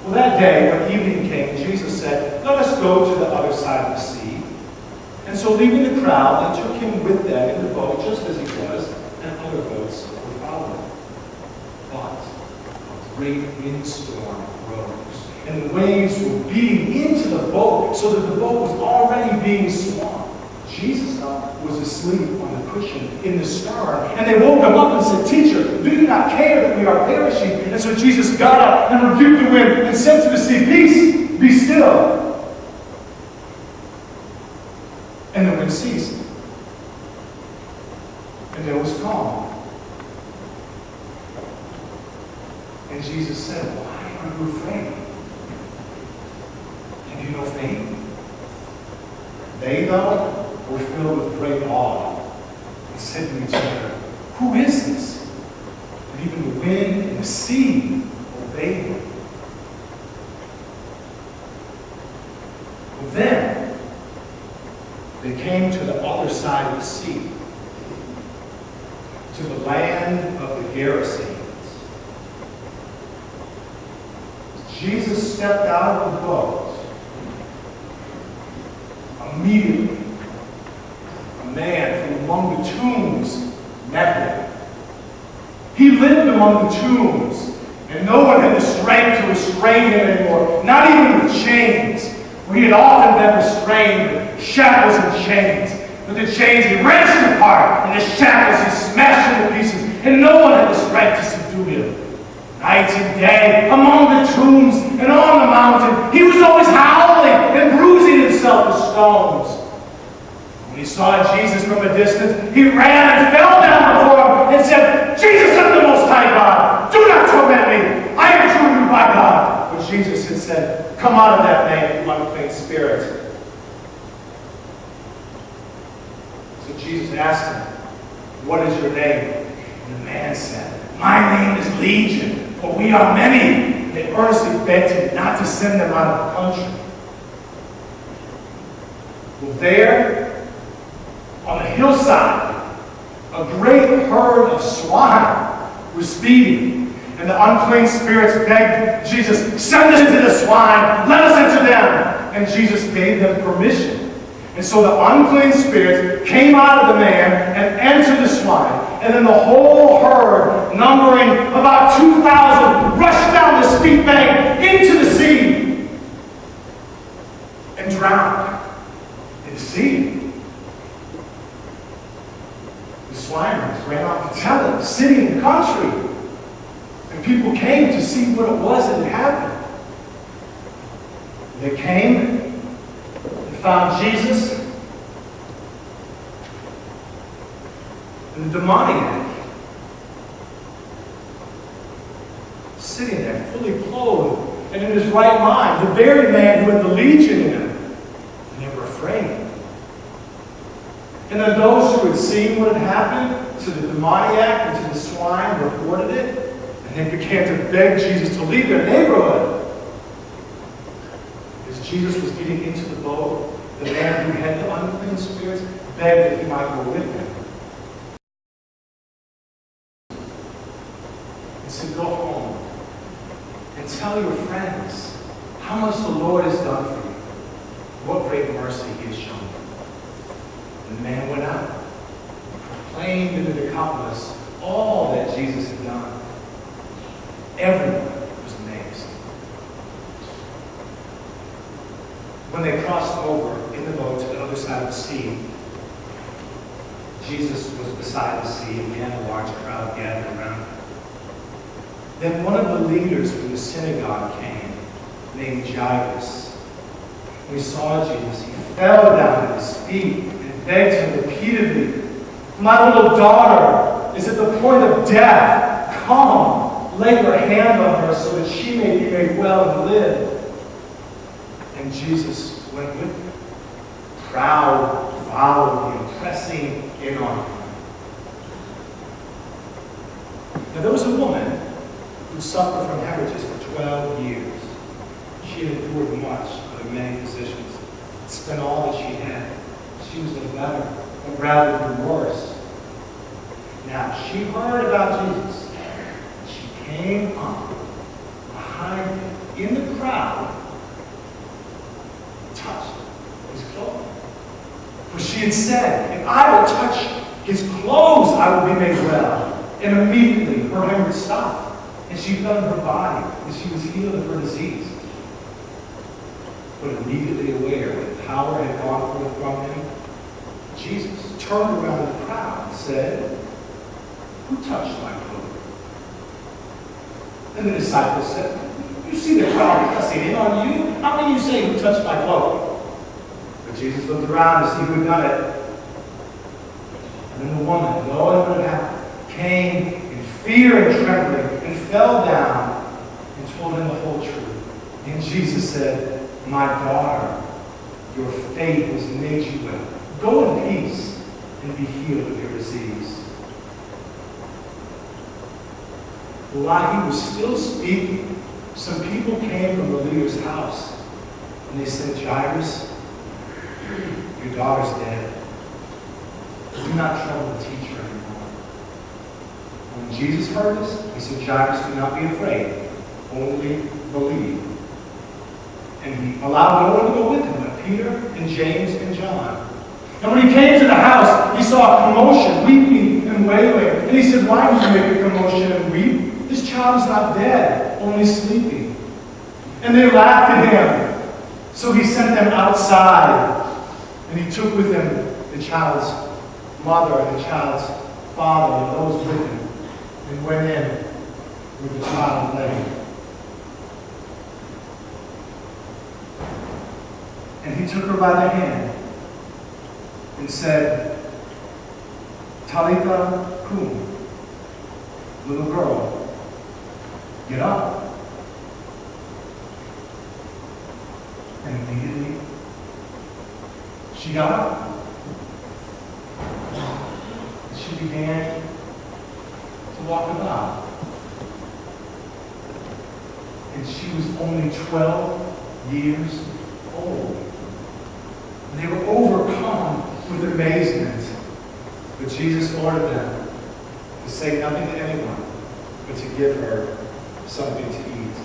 Well, that day, when evening came, Jesus said, "Let us go to the other side of the sea." And so, leaving the crowd, they took him with them in the boat, just as he was, and other boats were following. But a great windstorm rose, and the waves were beating into the boat, so that the boat was already being swamped. Jesus was asleep on the cushion in the stern, and they woke him up and said, "Teacher, do you not care that we are perishing?" And so Jesus got up and rebuked the wind and said to the sea, "Peace, be still." And the wind ceased, and there was calm. And Jesus said, "Why are you afraid? Have you no faith?" They, though, were filled with great awe and said to each other, "Who is this? And even the wind and the sea obey him." Well, then they came to the other side of the sea, to the land of the Gerasenes. Jesus stepped out of the boat. Immediately, a man from among the tombs met him. He lived among the tombs, and no one had the strength to restrain him anymore, not even with chains. For he had often been restrained with shackles and chains. With the chains he wrenched apart, and the shackles he smashed into pieces, and no one had the strength to subdue him. Night and day, among the tombs and on the mountain, he was always howling and bruising himself with stones. When he saw Jesus from a distance, he ran and fell down before him and said, "Jesus of the Most High God, do not torment me. I am driven by God." But Jesus had said, "Come out of that man, you unclean spirit." So Jesus asked him, "What is your name?" And the man said, "My name is Legion, for we are many." And they earnestly begged him not to send them out of the country. Well, there, on the hillside, a great herd of swine was feeding. And the unclean spirits begged Jesus, "Send us into the swine, let us enter them." And Jesus gave them permission. And so the unclean spirits came out of the man and entered the swine. And then the whole herd, numbering about 2,000, rushed down the steep bank into the sea and drowned in the sea. The swineherds ran off to tell it, the city and the country. And people came to see what it was that had happened. They came and found Jesus and the demoniac sitting there, fully clothed and in his right mind, the very man who had the legion in him. And they were afraid. And then those who had seen what had happened to the demoniac and to the swine reported it, and they began to beg Jesus to leave their neighborhood. As Jesus was getting into the boat, the man who had the unclean spirits begged that he might go with him. He said, "Go home and tell your friends how much the Lord has done for you, what great mercy he has shown you." And the man went out and proclaimed in the Decapolis all that Jesus had done. Everyone was amazed. When they crossed over in the boat to the other side of the sea, Jesus was beside the sea, and again a large crowd gathered around him. Then one of the leaders from the synagogue came, named Jairus. When he saw Jesus, he fell down at his feet and begged him repeatedly, "My little daughter is at the point of death. Come, lay your hand on her so that she may be made well and live." And Jesus went with him. The crowd followed him, pressing in on him. Now there was a woman who suffered from hemorrhages for 12 years. She had endured much under many physicians, spent all that she had. She was no better, but rather the worse. Now she heard about Jesus. She came up behind him in the crowd touched his clothes. For she had said, if I will touch his clothes, I will be made well. And immediately her hemorrhage stopped, and she felt in her body that she was healed of her disease. But immediately aware that power had gone forth from him, Jesus turned around the crowd and said, who touched my clothes? And the disciples said, you see the crowd pressing in on you? How can you say, who touched my cloak? But Jesus looked around to see who had done it. And then the woman, knowing what had happened, came in fear and trembling and fell down and told him the whole truth. And Jesus said, my daughter, your faith has made you well. Go in peace and be healed of your disease. While he was still speaking, some people came from the leader's house, and they said, Jairus, your daughter's dead. Do not trouble the teacher anymore. When Jesus heard this, he said, Jairus, do not be afraid. Only believe. And he allowed no one to go with him but Peter and James and John. And when he came to the house, he saw a commotion, weeping and wailing. And he said, why do you make a commotion and weep? This child is not dead, only sleeping. And they laughed at him. So he sent them outside. And he took with him the child's mother and the child's father and those with him. And went in with the child laying. And he took her by the hand and said, Talitha cum, little girl, get up. And immediately she got up. And she began to walk about. And she was only 12 years old. And they were overcome with amazement. But Jesus ordered them to say nothing to anyone, but to give her something to eat.